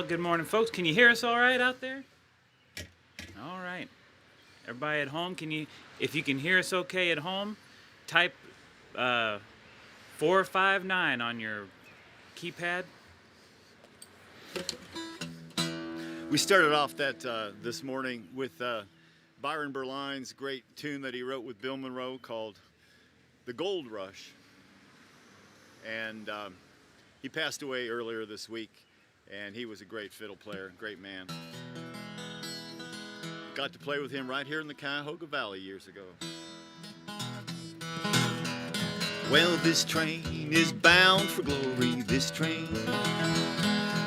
good morning, folks. Can you hear us all right out there? All right. Everybody at home, if you can hear us okay at home, type 459 on your keypad. We started off that this morning with Byron Berline's great tune that he wrote with Bill Monroe called The Gold Rush. And he passed away earlier this week, and he was a great fiddle player, great man. Got to play with him right here in the Cuyahoga Valley years ago. Well, this train is bound for glory, this train.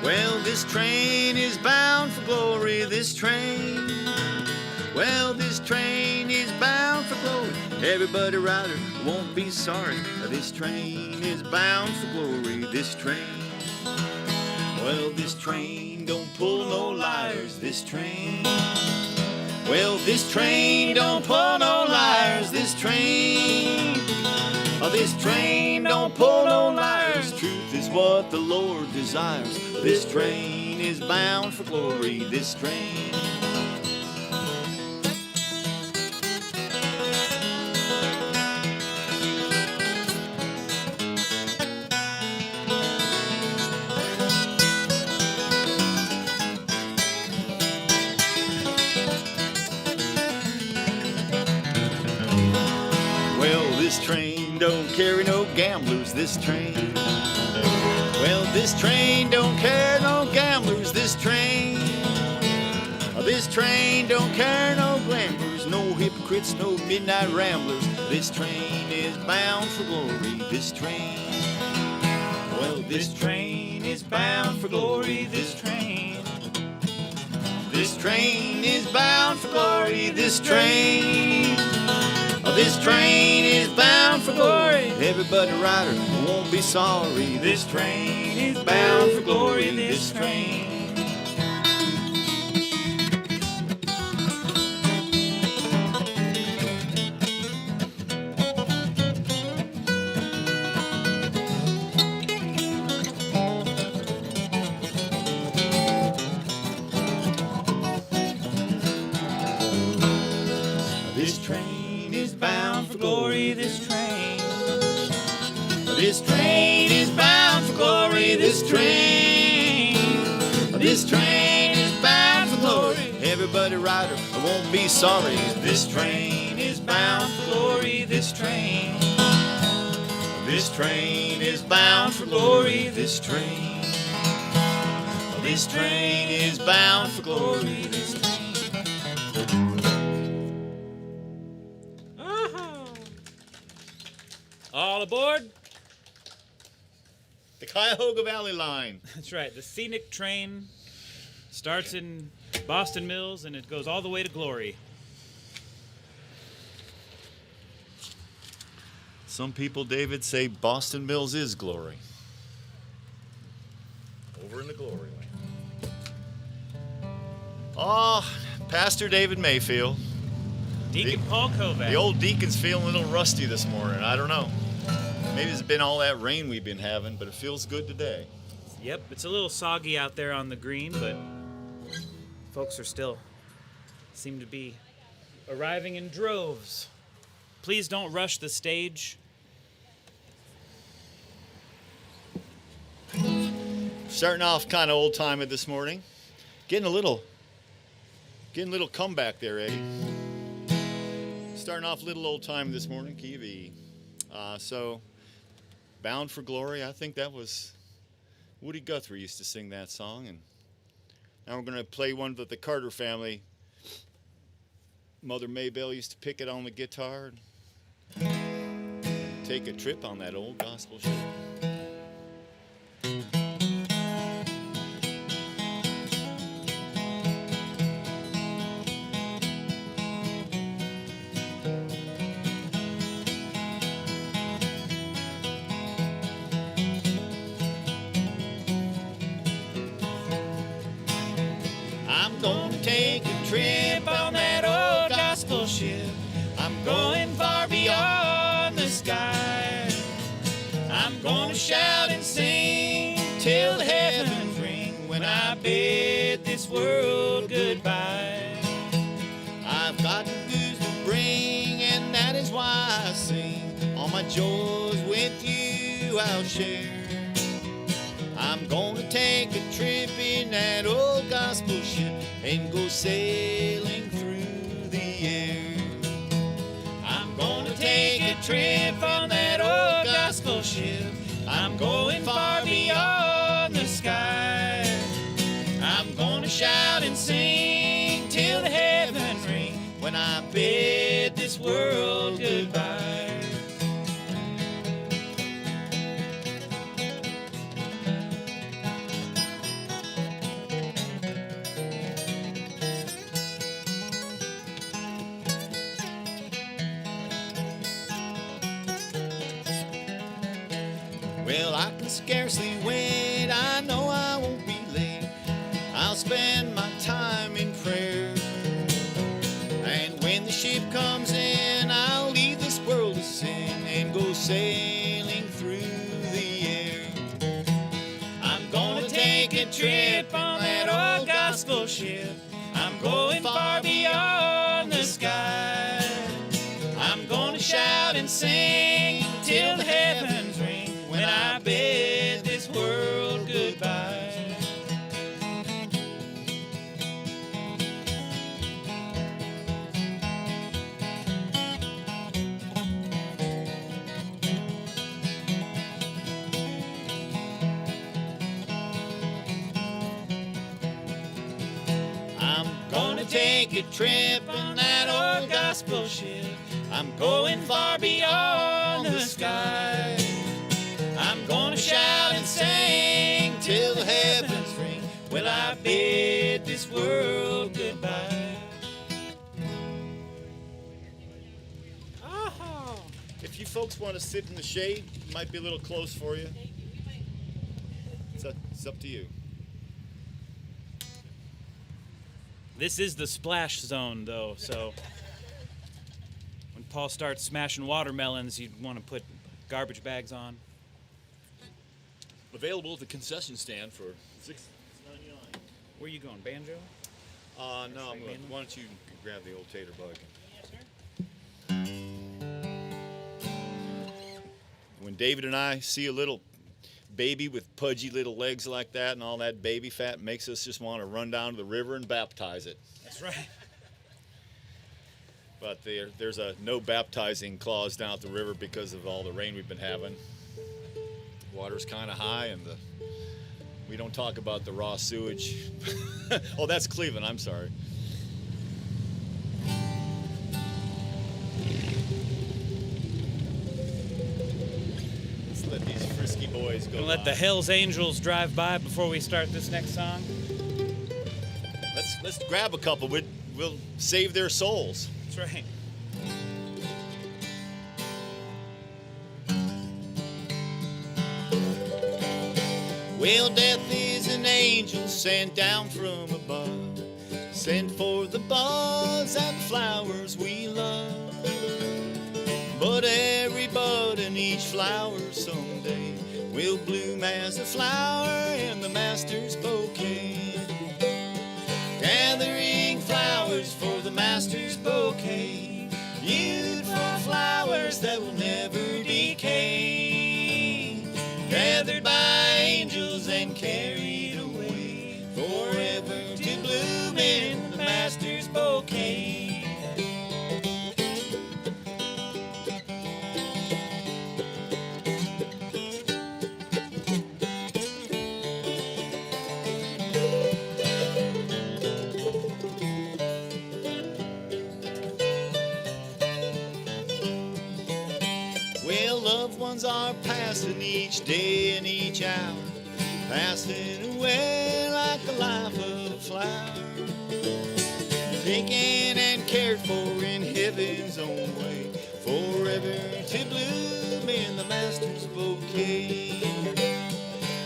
Well, this train is bound for glory, this train. Well, this train is bound for glory. Everybody rider won't be sorry. This train is bound for glory, this train. Well, this train don't pull no liars, this train. Well, this train don't pull no liars, this train. Oh, this train don't pull no liars. Truth is what the Lord desires. This train is bound for glory, this train. This train don't carry no gamblers, this train. Well, this train don't carry no gamblers, this train. This train don't carry no gamblers, no hypocrites, no midnight ramblers. This train is bound for glory, this train. Well, this train is bound for glory, this train. This train is bound for glory, this train. This train is bound for glory. Everybody rider won't be sorry. This train is bound for glory, this train. This train is bound for glory, this train. This train is bound for glory, this train. This train is bound for glory. Everybody rider won't be sorry. This train is bound for glory, this train. This train is bound for glory, this train. This train is bound for glory, this train. All aboard. The Cuyahoga Valley line. That's right. The scenic train starts in Boston Mills and it goes all the way to glory. Some people, David, say Boston Mills is glory. Over in the glory land. Oh, Pastor David Mayfield. Deacon Paul Kovac. The old deacon's feeling a little rusty this morning. I don't know. Maybe it's been all that rain we've been having, but it feels good today. Yep, it's a little soggy out there on the green, but folks are still seem to be arriving in droves. Please don't rush the stage. Starting off kind of old timey this morning. Getting a little comeback there, Eddie. Starting off a little old time this morning, key of E. So, Bound for Glory, I think that was Woody Guthrie used to sing that song. And now we're going to play one that the Carter family, Mother Maybelle used to pick it on the guitar and take a trip on that old gospel ship. Take a trip on that old gospel ship. I'm going far beyond the sky. I'm gonna shout and sing till heaven's ring when I bid this world goodbye. I've got the goods to bring, and that is why I sing. All my joys with you I'll share. I'm gonna take a trip in that old gospel ship and go sailing through the air. I'm gonna take a trip on that old gospel ship. I'm going far beyond the sky. I'm gonna shout and sing till the heavens ring when I bid this world goodbye. Well, I can scarcely wait. I know I won't be late. I'll spend my time in prayer. And when the ship comes in, I'll leave this world of sin and go sailing through the air. I'm gonna take a trip on that old gospel ship. I'm going far beyond the sky. I'm gonna shout and sing till the heavens ring when I bid this world goodbye. I'm gonna take a trip on that old gospel ship. I'm going far beyond the sky. I'm gonna shout and sing till the heavens ring when I bid this world goodbye. Oh. If you folks want to sit in the shade, it might be a little close for you. It's up to you. This is the splash zone, though, so when Paul starts smashing watermelons, you'd want to put garbage bags on. Available at the concession stand for $6.99. Where are you going, banjo? No, I'm going. Why don't you grab the old tater bug? Yes, sir. When David and I see a little baby with pudgy little legs like that and all that baby fat, makes us just want to run down to the river and baptize it. That's right. But there's a no baptizing clause down at the river because of all the rain we've been having. Water's kind of high, and we don't talk about the raw sewage. Oh, that's Cleveland. I'm sorry. Let's let these frisky boys go. Gonna let the Hells Angels drive by before we start this next song. Let's grab a couple. We'll save their souls. That's right. Well, death is an angel sent down from above, sent for the buds and the flowers we love. But every bud and each flower someday will bloom as a flower in the master's bouquet. Gathering flowers for the master's bouquet, beautiful flowers that will never decay. Gathered by angels and carried away, forever to bloom in the master's bouquet. Well, loved ones are passing each day and each hour, passing away like the life of a flower, taken and cared for in heaven's own way, forever to bloom in the master's bouquet.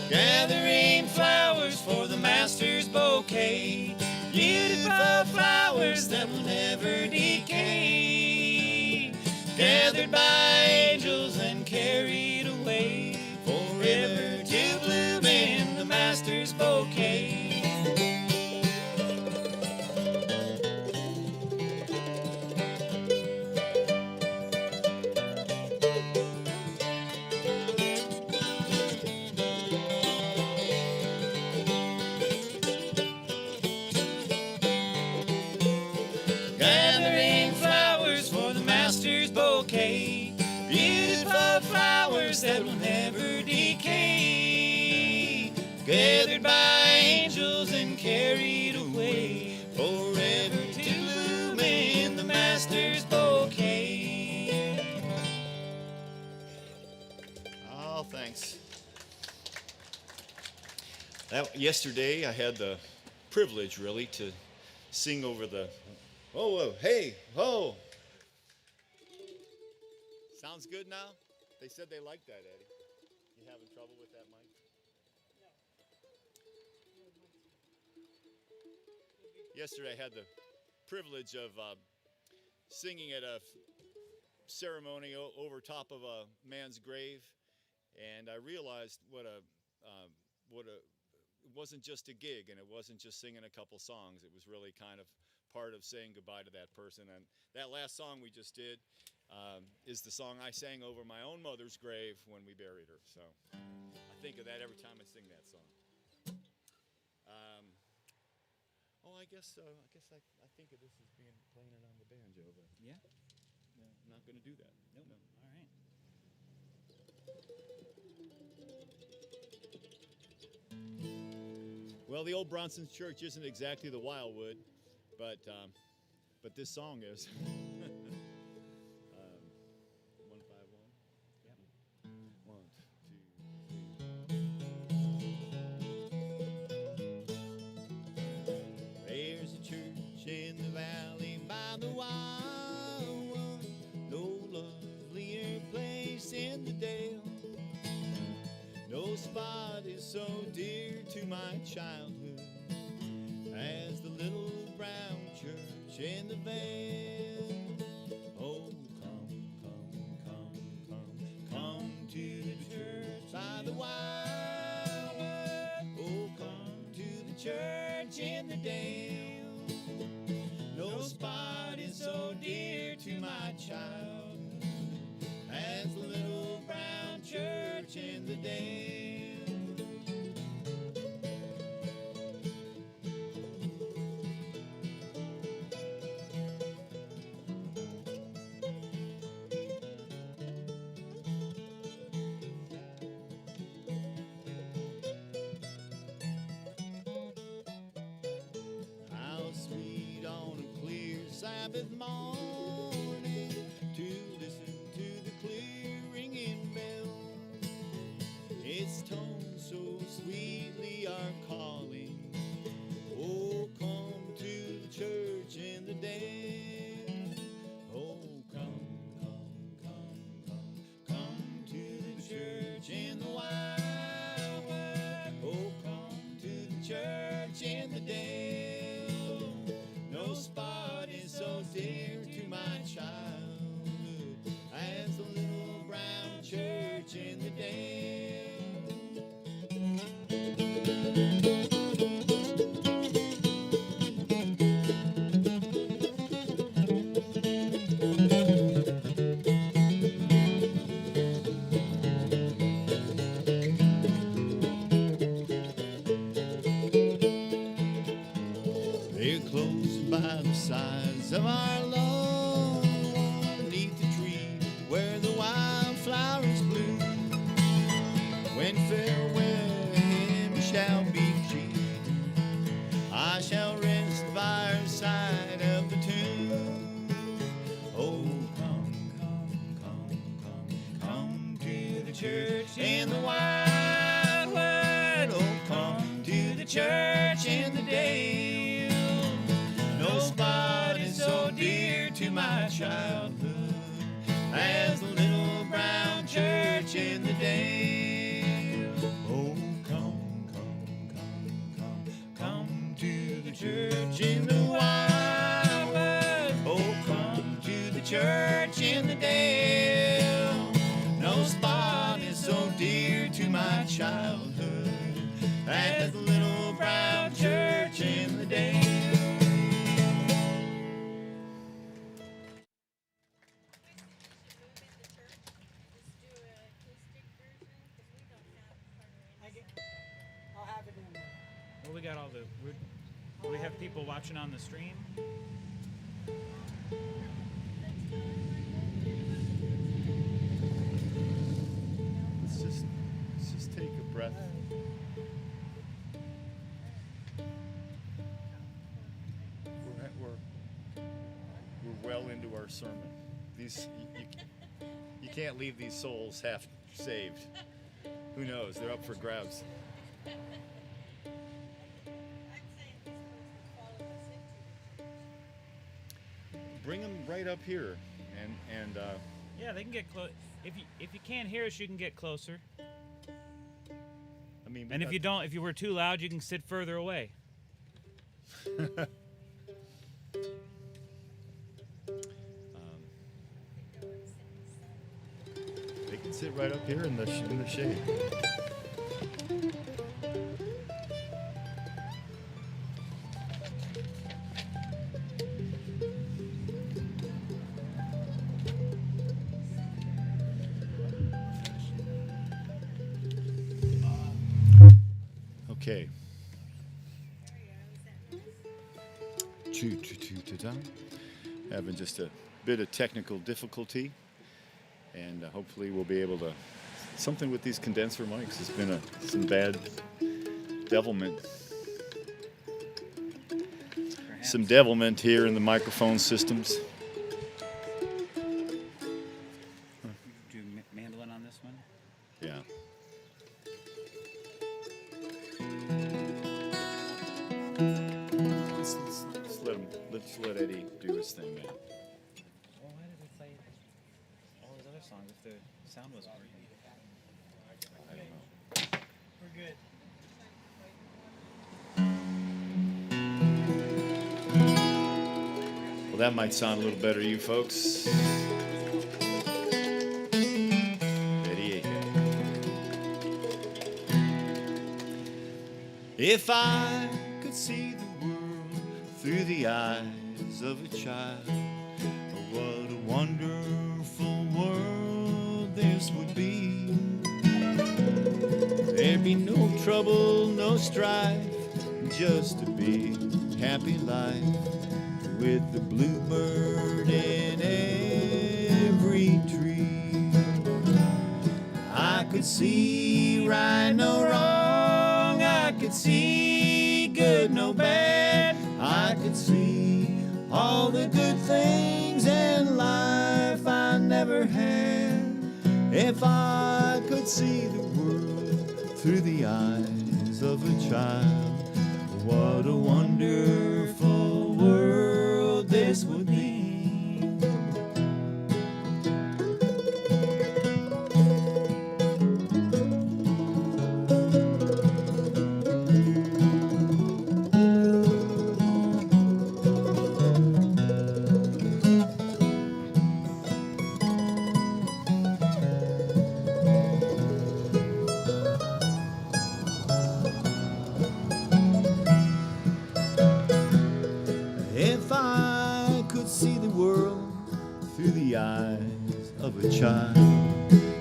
Gathering flowers for the master's bouquet, beautiful flowers that will never decay. Gathered by angels and carried away, forever to bloom in the master's bouquet. never decay, gathered by angels and carried away, forever to bloom in the Master's bouquet. Oh, thanks. Yesterday I had the privilege, really, to sing over the... Oh, hey, oh. Sounds good now? They said they liked that, Eddie. You having trouble with that mic? Yesterday I had the privilege of singing at a ceremony over top of a man's grave, and I realized it wasn't just a gig, and it wasn't just singing a couple songs. It was really kind of part of saying goodbye to that person. And that last song we just did is the song I sang over my own mother's grave when we buried her. So I think of that every time I sing that song. I guess I think of this as playing it on the banjo, but Yeah. no, I'm not going to do that. Nope. No. All right. Well, the old Bronson Church isn't exactly the Wildwood, but this song is. 151. Yep. 1, 2, 3. There's a church in the valley by the Wildwood, no lovelier place in the dale. No spot is so dear to my childhood as the little brown church in the vale. Oh, come to the church by the Wildwood. Oh, come to the church in the dale. No spot is so dear to my childhood as the little brown church in the dale. How sweet on a clear Sabbath morning to listen to the clear ringing bell. Its tones so sweetly are calling. Oh, come to the church in the dale. Oh, come to the church in the Wildwood. Oh, come to the church in the dale. No spot is so dear to my childhood as the little brown church in the dale. They're close by the sides of our lawn, beneath the tree where the wildflowers bloom. When farewell hymn shall be seen, I shall rest by her side of the tomb. Oh, come to the church in the Wildwood. Oh, come to the church in the dale. No spot is so dear to my childhood as the little brown church in the dale. Oh, come to the church in the Wildwood. Oh, come to the church in the dale. No spot is so dear to my childhood as the little brown church in the dale. I'll have it in there. Well, we got all the. We have people watching on the stream. It's just our sermon. These you can't leave these souls half saved. Who knows? They're up for grabs. Bring them right up here, and Yeah, they can get close. If you can't hear us, you can get closer. I mean, And if you were too loud, you can sit further away. They can sit right up here in the shade. Okay. Having just a bit of technical difficulty, and hopefully we'll be able to. Something with these condenser mics has been some bad devilment. Perhaps. Some devilment here in the microphone systems. Do mandolin on this one? Yeah. Let's let Eddie do his thing, man. Well, why did we play all those other songs if the sound wasn't working? I don't know. We're good. Well, that might sound a little better to you folks. 88. If I could see the world through the eyes of a child, oh, what a wonderful world this would be. There'd be no trouble, no strife, just a big happy life with the bluebird in every tree. I could see right, no wrong, I could see good, no bad. I could see all the good things in life I never had. If I could see the world through the eyes of a child, what a wonderful world this would be. If I could see the world through the eyes of a child,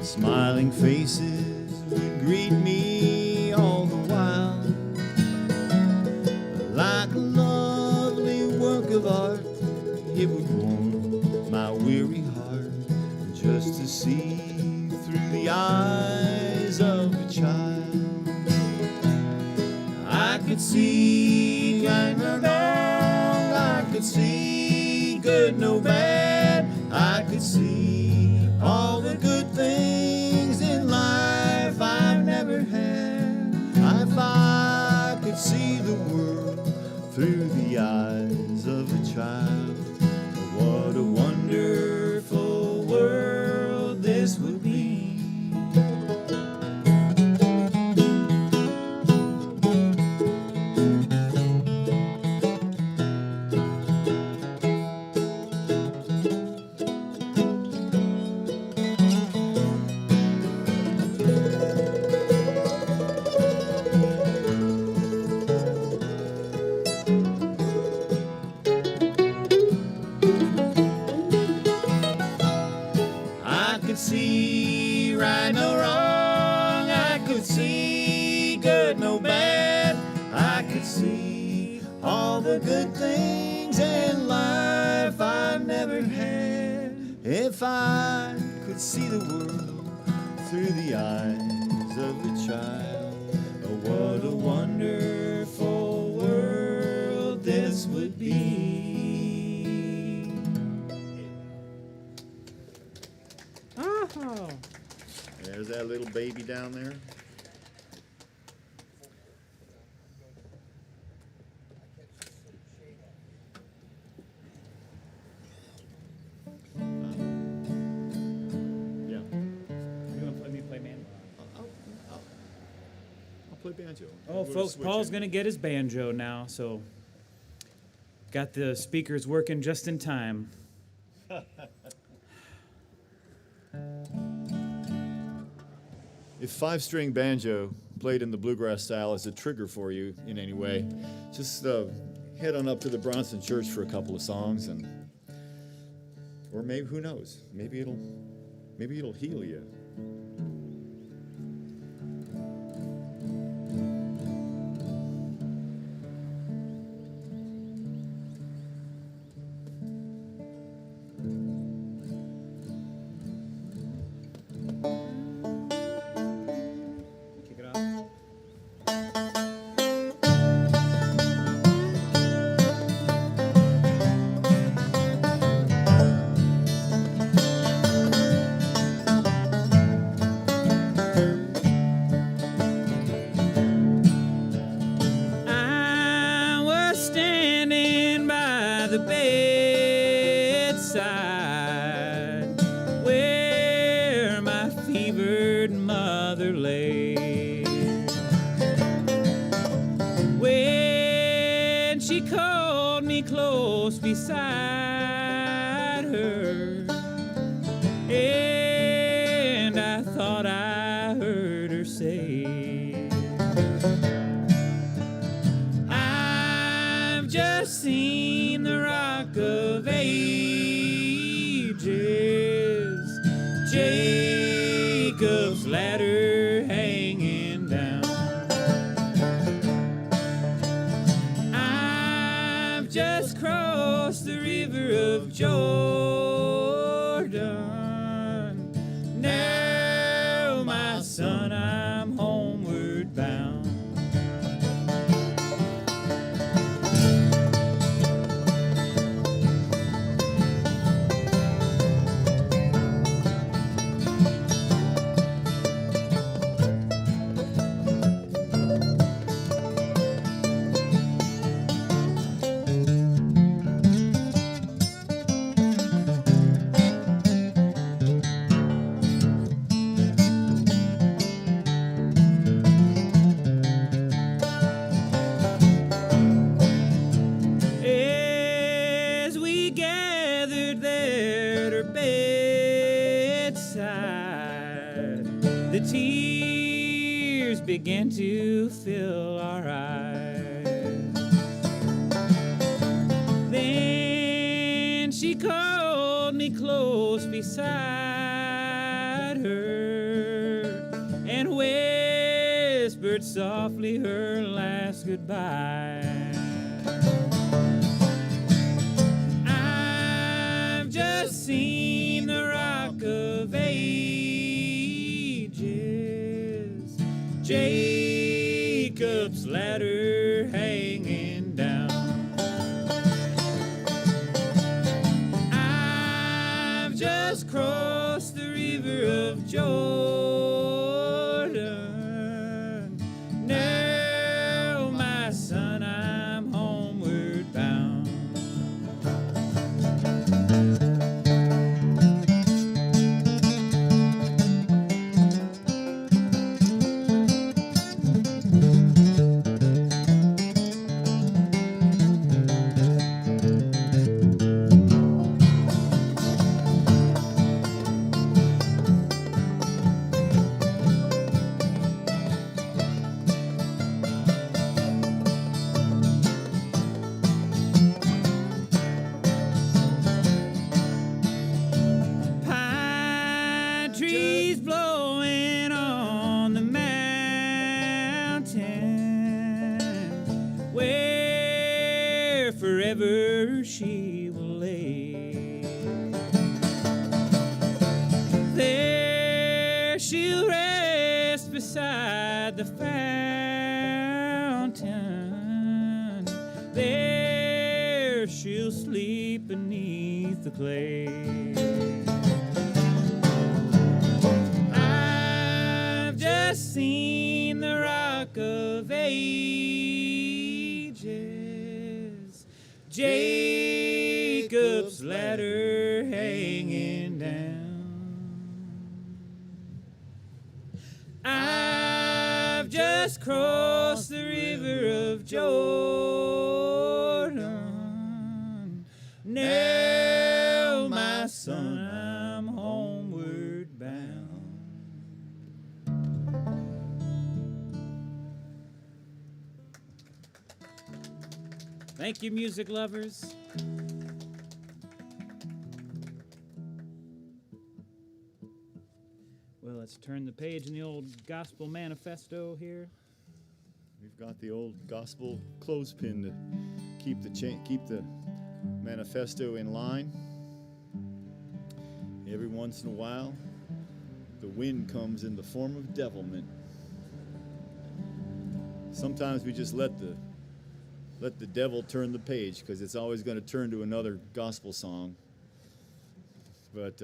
smiling faces would greet me all the while. Like a lovely work of art, it would warm my weary heart just to see through the eyes of a child. I could see right and wrong, I could see good, no bad. I could see all the good things in life I've never had. If I could see the world through the eyes of a child, what a wonderful world this would be. I could see right, no wrong. I could see good, no bad. I could see all the good things in life I've never had. If I could see the world through the eyes of a child, oh, what a wonderful world this would be. Oh. There's that little baby down there. Yeah. You want to let me play man? I'll play banjo. Oh, We'll folks, switch Paul's in. going to get his banjo now, so got the speakers working just in time. If five-string banjo played in the bluegrass style is a trigger for you in any way, just head on up to the Bronson Church for a couple of songs, or maybe, who knows, maybe it'll heal you. Kick it off. I was standing by the bedside where my fevered mother lay. When she called me close beside her, and I thought I heard her say, I've just seen the Rock of Ages, Jacob's ladder hanging down. I've just crossed the river of Jordan. Now, my son, I'm homeward bound. As we gathered there at her bedside, the tears began to fill our eyes. Then she called me close beside her and whispered softly her last goodbye. I've just seen the Rock of Ages, Jacob's ladder hanging down. I've just crossed the river of Jordan. Now, my son, I'm homeward bound. Pine trees blowing on the mountain, where forever she will lay. There she'll rest beside the fountain. There she'll sleep beneath the clay. just seen the Rock of Ages, Jacob's ladder hanging down. I've just crossed the river of Jordan. Now, my son, I'm homeward bound. Thank you, music lovers. Well, let's turn the page in the old gospel manifesto here. We've got the old gospel clothespin to keep the manifesto in line. Every once in a while, the wind comes in the form of devilment. Sometimes we just let the devil turn the page, because it's always going to turn to another gospel song. But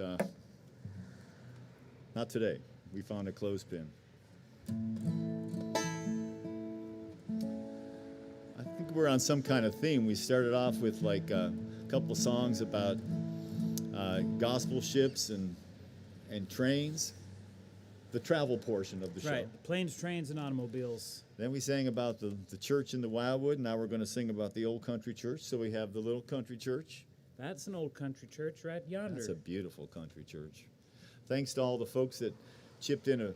not today. We found a clothespin. I think we're on some kind of theme. We started off with like a couple songs about gospel ships and trains, the travel portion of the show. Right, planes, trains, and automobiles. Then we sang about the church in the Wildwood. Now we're going to sing about the old country church. So we have the little country church. That's an old country church right yonder. That's a beautiful country church. Thanks to all the folks that chipped in a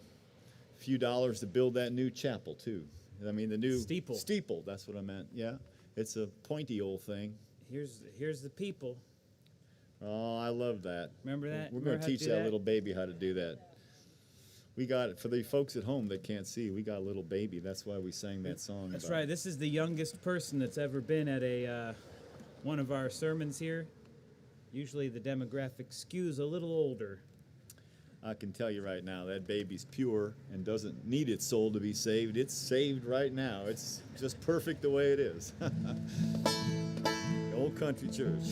few dollars to build that new chapel, too. I mean, the new Steeple. Steeple, that's what I meant, yeah. It's a pointy old thing. Here's the people. Oh, I love that. Remember that? We're going to teach that little baby how to do that. We got it. For the folks at home that can't see, we got a little baby. That's why we sang that song. That's right. This is the youngest person that's ever been at one of our sermons here. Usually the demographic skews a little older. I can tell you right now, that baby's pure and doesn't need its soul to be saved. It's saved right now. It's just perfect the way it is. The old country church.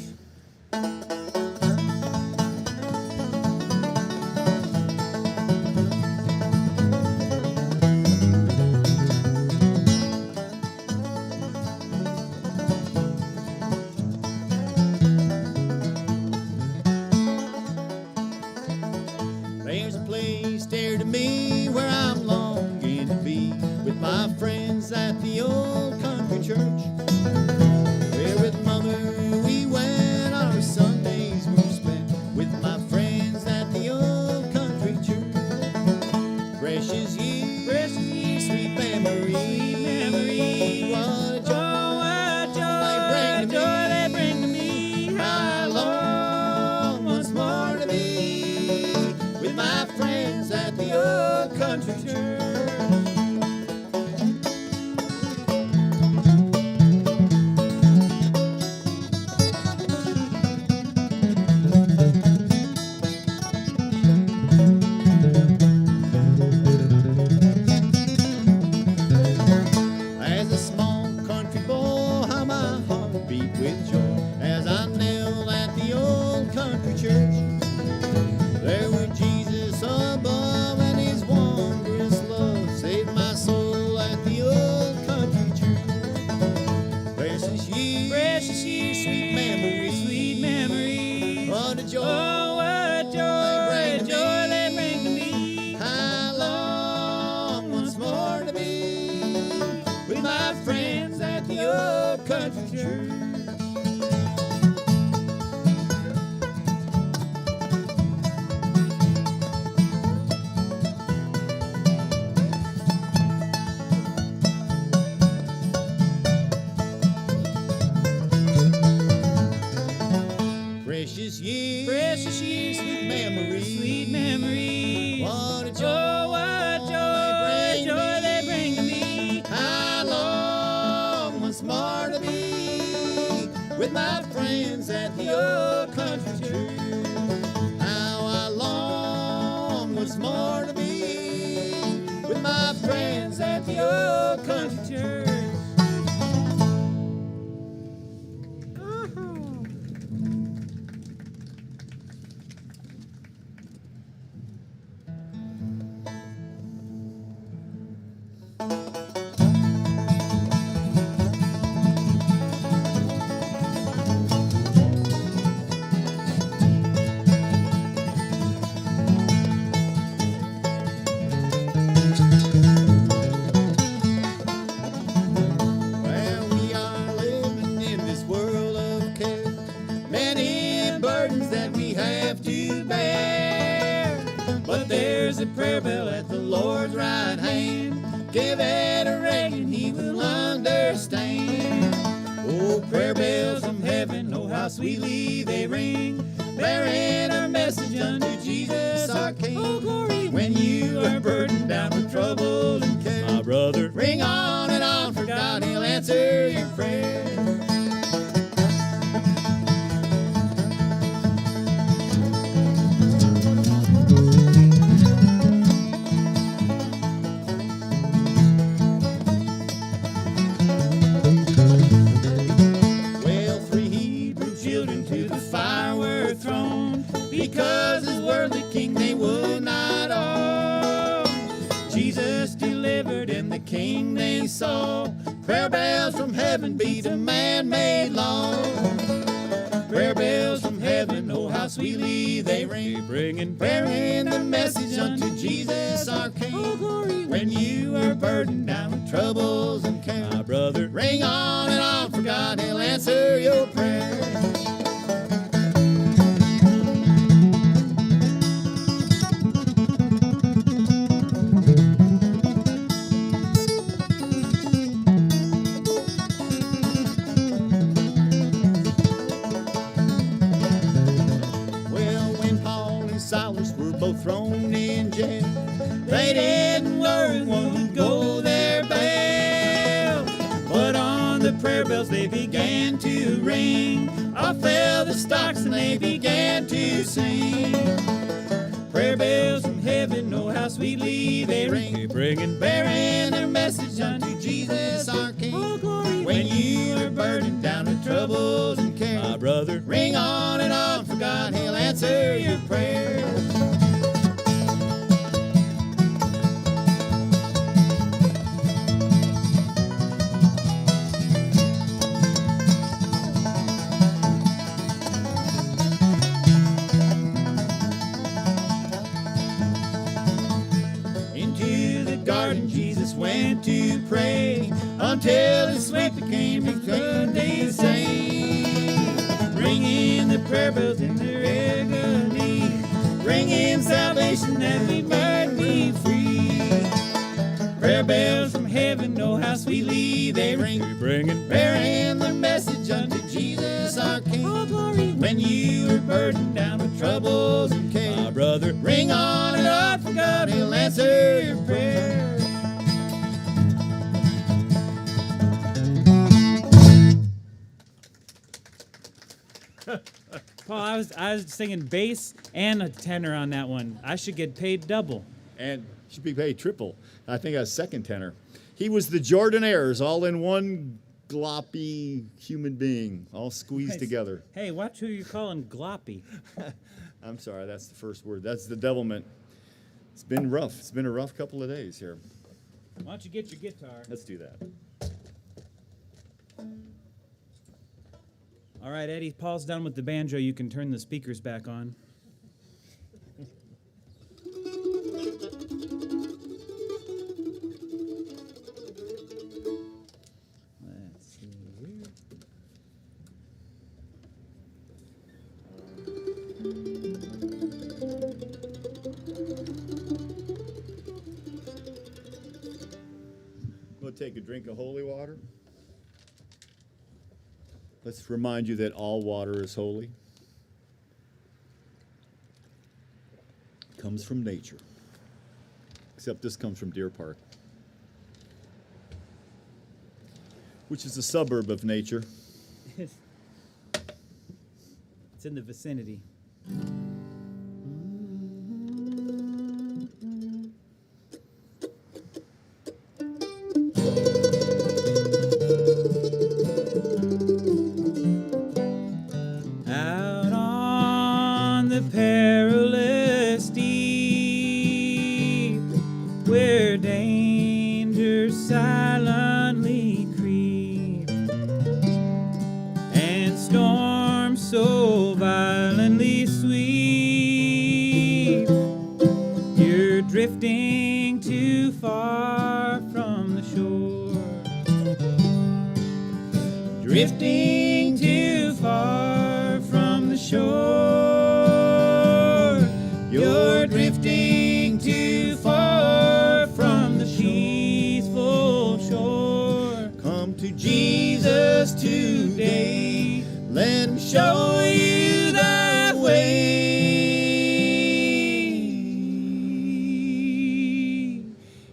There's a place dear to me where I'm longing to be, with my friends at the old country church, where with Mother we went, our Sundays were spent, with my friends at the old country church. Precious years, sweet memory, what a joy they bring to me. How I long once more to be with my friends at the old country church. As a small country boy, how my heart beat with joy as I knelt at the old country church. There were Jesus above, and his wondrous love saved my soul at the old country church. Precious years, sweet memory, what a joy, they bring to me. How long once more to be with my friends at the old country church. Precious years, sweet memory, what a joy, they bring to me. How long once more to be with my friends at the old country church. How I long once more to be with my friends at the old country church. give it a ring and he will understand. Oh, prayer bells from heaven, oh how sweetly they ring, bearing our message unto Jesus our King. Oh, glory, when you are burdened down with trouble and care, my brother, ring on and on, for God he'll answer your prayer. Because his worldly king they would not own. Jesus delivered and the king they saw. Prayer bells from heaven beat a man-made law. Prayer bells from heaven, oh how sweetly they ring, bearing the message unto Jesus our King. Oh, glory, when you are burdened down with troubles and care, my brother, ring on and on, for God he'll answer your prayer. Both thrown in jail, they didn't worry one would go their bail. But on the prayer bells they began to ring, off fell the stocks and they began to sing. Prayer bells from heaven, oh how sweetly they ring, bearing their message unto Jesus our King. Oh, glory, when you are burdened down with troubles and care, my brother, ring on and on, for God he'll answer your prayer. Went to pray until his sweat became his Sunday saint, ringing the prayer bells in their agony, bringing salvation that we might be free. Prayer bells from heaven, oh how sweetly they ring, bearing the message unto Jesus our King. Oh, glory, when you are burdened down with troubles and care, my brother, ring on and on, for God he'll answer your prayer. Paul, I was singing bass and a tenor on that one. I should get paid double. And should be paid triple. I think I was second tenor. He was the Jordanaires, all in one gloppy human being, all squeezed together. Hey, watch who you're calling gloppy. I'm sorry, that's the first word. That's the devilment. It's been rough. It's been a rough couple of days here. Why don't you get your guitar? Let's do that. All right, Eddie, Paul's done with the banjo. You can turn the speakers back on. Let's see here. We'll take a drink of holy water. Let's remind you that all water is holy. It comes from nature. Except this comes from Deer Park, which is a suburb of nature. It's in the vicinity. Drifting too far from the shore. Drifting too far from the shore. You're drifting too far from the shore. Jesus today. Let him show you the way.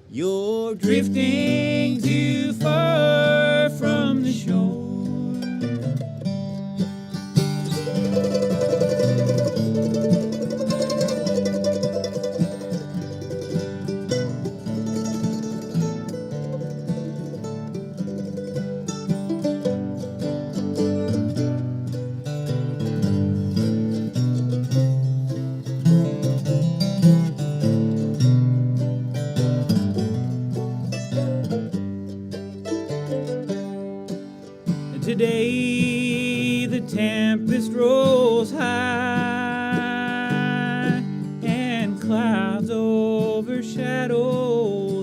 You're drifting too far from the shore. Today the tempest rolls high and clouds overshadow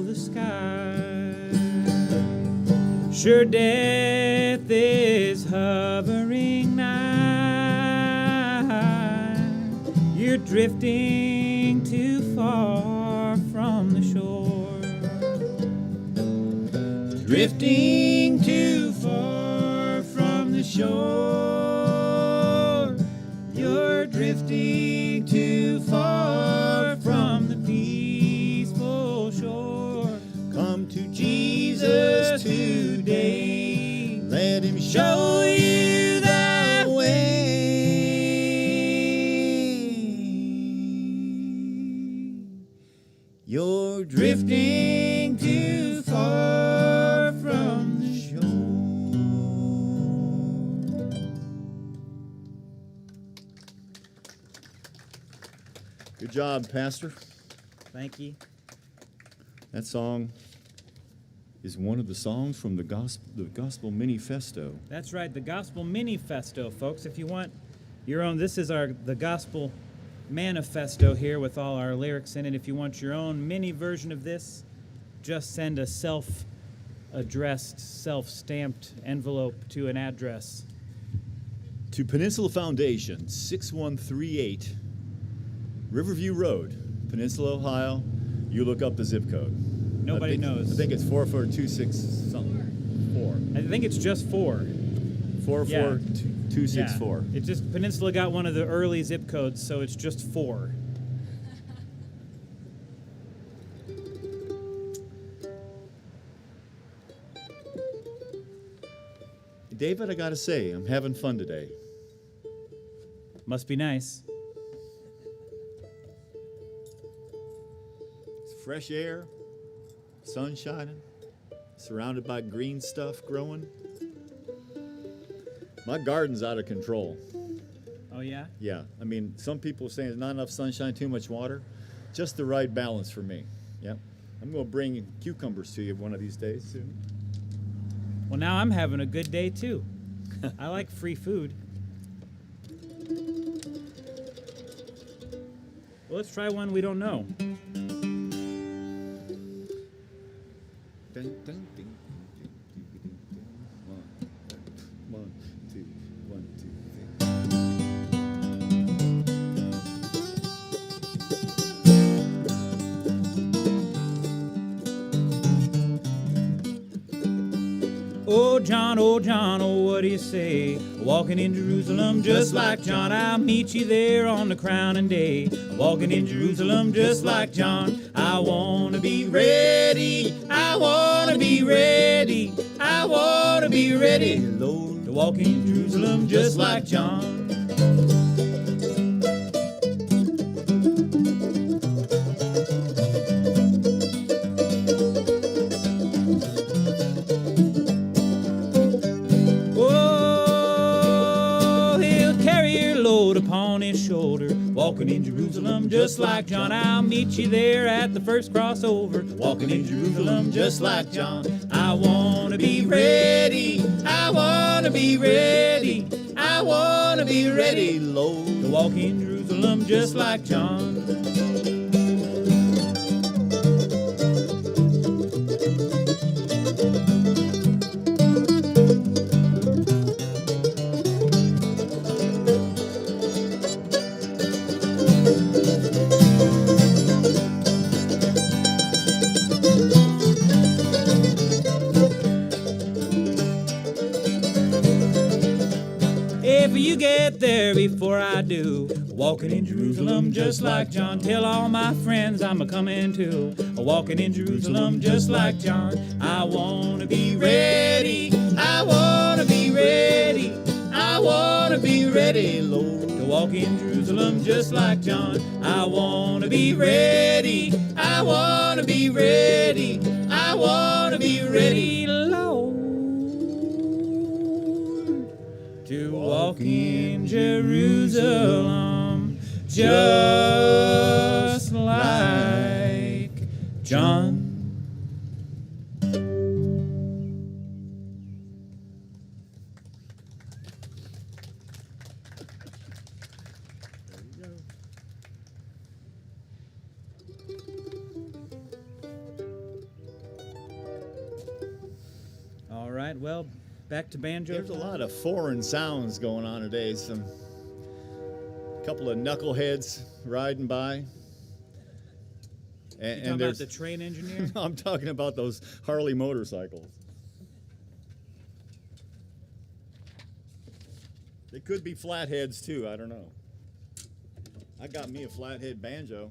the sky. Sure, death is hovering nigh. You're drifting too far from the shore. Drifting too far from the shore. You're drifting too far from the peaceful shore. Come to Jesus today. Let him show you the way. You're drifting too far from the shore. Good job, Pastor. Thank you. That song is one of the songs from the Gospel Manifesto. That's right, the Gospel Manifesto, folks. If you want your own, this is the Gospel Manifesto here with all our lyrics in it. If you want your own mini version of this, just send a self-addressed, self-stamped envelope to an address. To Peninsula Foundation, 6138 Riverview Road, Peninsula, Ohio. You look up the zip code. Nobody knows. I think it's 4426 something. 4. I think it's just 4. 44264. Yeah. It just Peninsula got one of the early zip codes, so it's just 4. David, I gotta say, I'm having fun today. Must be nice. It's fresh air, sun shining, surrounded by green stuff growing. My garden's out of control. Oh, yeah? Yeah, I mean, some people are saying there's not enough sunshine, too much water. Just the right balance for me. Yeah, I'm going to bring cucumbers to you one of these days soon. Well, now I'm having a good day, too. I like free food. Well, let's try one we don't know. Dun, dun, dun. One, two, 1, 2, 3. Oh, John, oh, what do you say? Walking in Jerusalem just like John. I'll meet you there on the crowning day. Walking in Jerusalem just like John. I want to be ready. I want to be ready. I want to be ready, Lord, to walk in Jerusalem just like John. Upon his shoulder, walking in Jerusalem just like John. I'll meet you there at the first crossover, walking in Jerusalem just like John. I want to be ready, I want to be ready, I want to be ready, Lord, to walk in Jerusalem just like John. get there before I do. Walking in Jerusalem just like John. Tell all my friends I'm a-coming too. Walking in Jerusalem just like John. I wanna be ready. I wanna be ready. I wanna be ready, Lord, to walk in Jerusalem just like John. I wanna be ready. I wanna be ready. I wanna be ready, Lord, to walk in Jerusalem just like John. All right, well, back to banjo. There's a lot of foreign sounds going on today. Some couple of knuckleheads riding by. You talking about the train engineer? I'm talking about those Harley motorcycles. They could be flatheads too, I don't know. I got me a flathead banjo.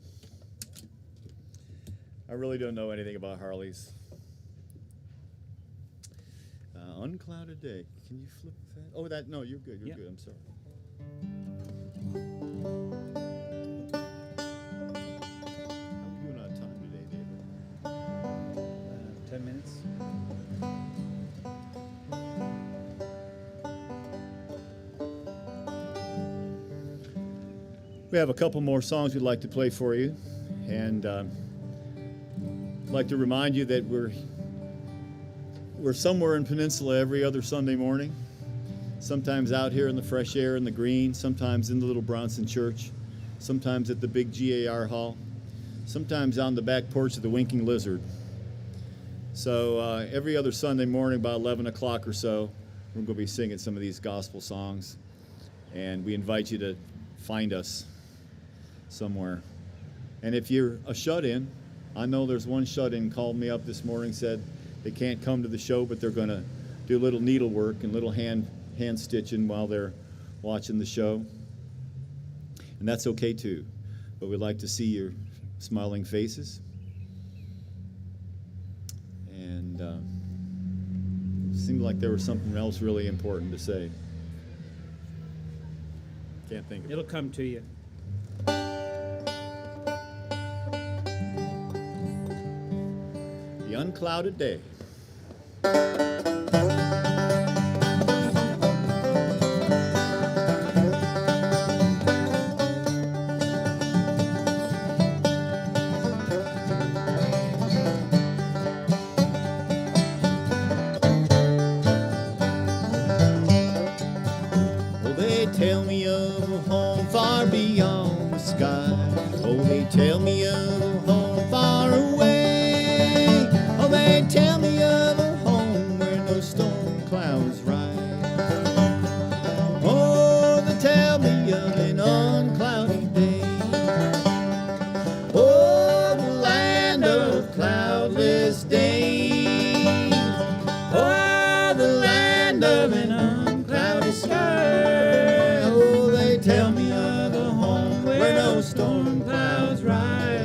I really don't know anything about Harleys. Unclouded day. Can you flip that? Oh, no, you're good. You're good. I'm sorry. How are we doing on time today, David? 10 minutes. We have a couple more songs we'd like to play for you, and I'd like to remind you that we're somewhere in Peninsula every other Sunday morning, sometimes out here in the fresh air in the green, sometimes in the little Bronson Church, sometimes at the big GAR hall, sometimes on the back porch of the Winking Lizard. So every other Sunday morning about 11 o'clock or so, we're going to be singing some of these gospel songs, and we invite you to find us somewhere. And if you're a shut-in, I know there's one shut-in called me up this morning, said they can't come to the show, but they're going to do a little needlework and little hand stitching while they're watching the show. And that's okay too. But we'd like to see your smiling faces. And it seemed like there was something else really important to say. Can't think of it. It'll come to you. The Unclouded Day. Oh, they tell me of a home far beyond the sky. Oh, they tell me of a home far away. Oh, they tell me of a home where no storm clouds rise. Oh, they tell me of an unclouded day. Oh, the land of cloudless days. Oh, the land of an unclouded sky. Oh, they tell me of a home where no storm clouds rise.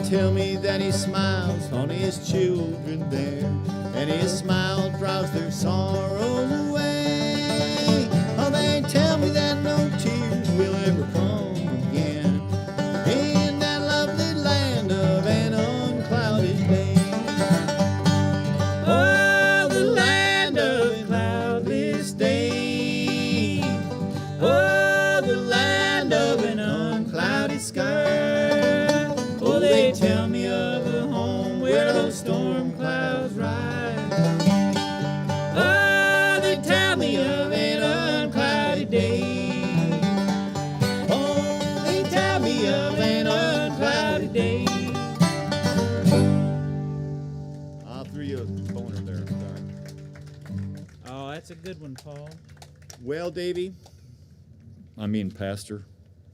tell me that he smiles on his children there, and his smile drives their sorrows away. Oh, they tell me that no tears will ever come again in that lovely land of an unclouded day. Oh, the land of cloudless day. Oh, the land of an unclouded sky. Oh, they tell me of a home where those storm clouds rise. Oh, they tell me of an unclouded day. Oh, they tell me of an unclouded day. I threw you a boner there. Sorry. Oh, that's a good one, Paul. Well, Davey, I mean Pastor.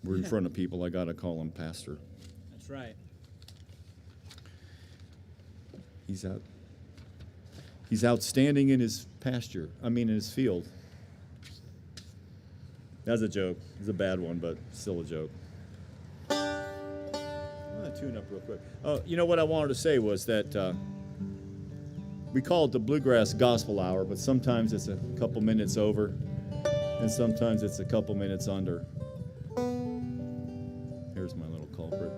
We're in front of people. I gotta call him Pastor. That's right. He's outstanding in his pasture. I mean, in his field. That's a joke. It's a bad one, but still a joke. I'm gonna tune up real quick. Oh, you know what I wanted to say was that we call it the Bluegrass Gospel Hour, but sometimes it's a couple minutes over, and sometimes it's a couple minutes under. Here's my little culprit.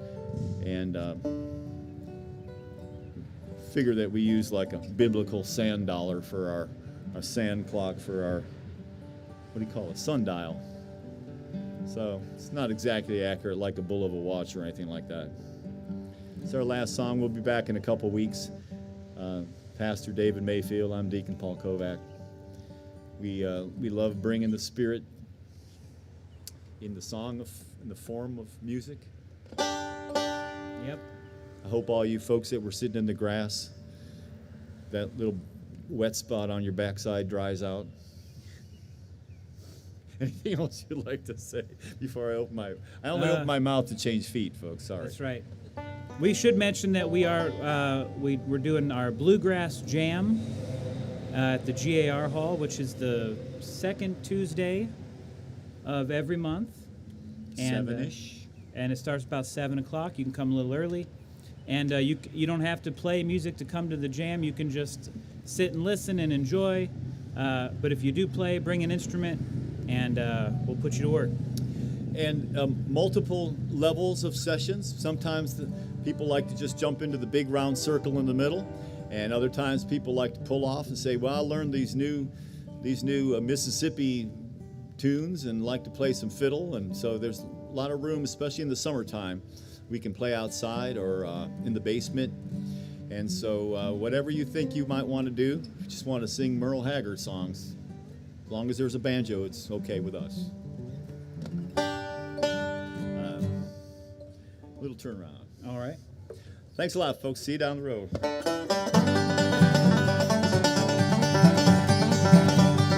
And figure that we use like a biblical sand dollar for our sand clock for our, what do you call it, sundial. So it's not exactly accurate like a bull of a watch or anything like that. It's our last song. We'll be back in a couple weeks. Pastor David Mayfield, I'm Deacon Paul Kovac. We love bringing the Spirit in the in the form of music. Yep. I hope all you folks that were sitting in the grass, that little wet spot on your backside dries out. Anything else you'd like to say before I open my... I only open my mouth to change feet, folks. Sorry. That's right. We should mention that we are we're doing our Bluegrass Jam at the GAR Hall, which is the second Tuesday of every month. And, 7-ish. And it starts about 7 o'clock. You can come a little early. And you don't have to play music to come to the jam. You can just sit and listen and enjoy. But if you do play, bring an instrument, and we'll put you to work. And multiple levels of sessions. Sometimes people like to just jump into the big round circle in the middle, and other times people like to pull off and say, well, I learned these new Mississippi tunes and like to play some fiddle. And so there's a lot of room, especially in the summertime. We can play outside or in the basement. And so whatever you think you might want to do, if you just want to sing Merle Haggard songs, as long as there's a banjo, it's okay with us. Little turnaround. All right. Thanks a lot, folks. See you down the road.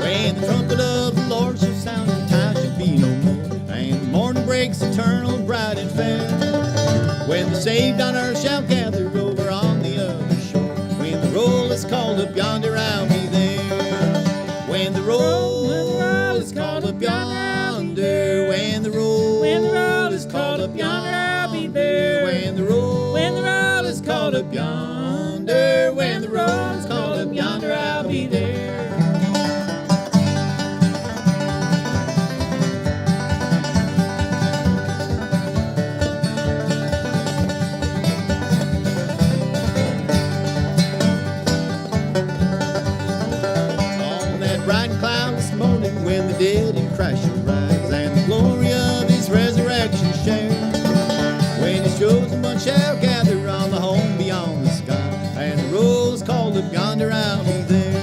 When the trumpet of the Lord shall sound, and time shall be no more, and the morning breaks eternal, bright and fair. When the saved on earth shall gather over on the other shore, when the roll is called up yonder, I'll be there. When the roll is called up yonder, when the roll is called up yonder, I'll be there. When the roll is called up yonder, when the roll is called up yonder, I'll be there. When the dead in Christ shall rise, and the glory of his resurrection share. When his chosen one shall gather on the home beyond the sky, and the roll is called up yonder, I'll be there.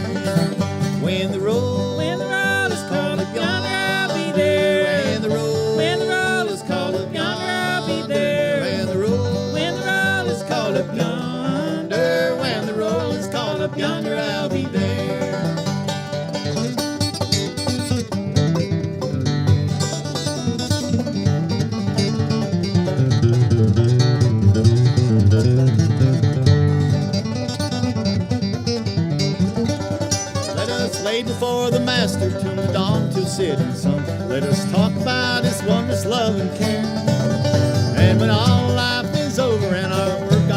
When the roll is called up yonder, I'll be there. When the roll is called up yonder, I'll be there. When the roll is called up yonder, when the roll is called up yonder, I'll be there. Before the Master till the dawn till setting sun, let us talk about his wondrous love and care. And when all life is over and our work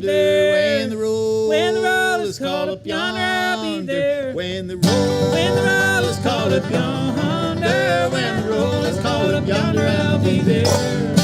be there. When the roll is called up yonder, I'll be there. When the roll is called up yonder, when the roll is called up yonder, I'll be there.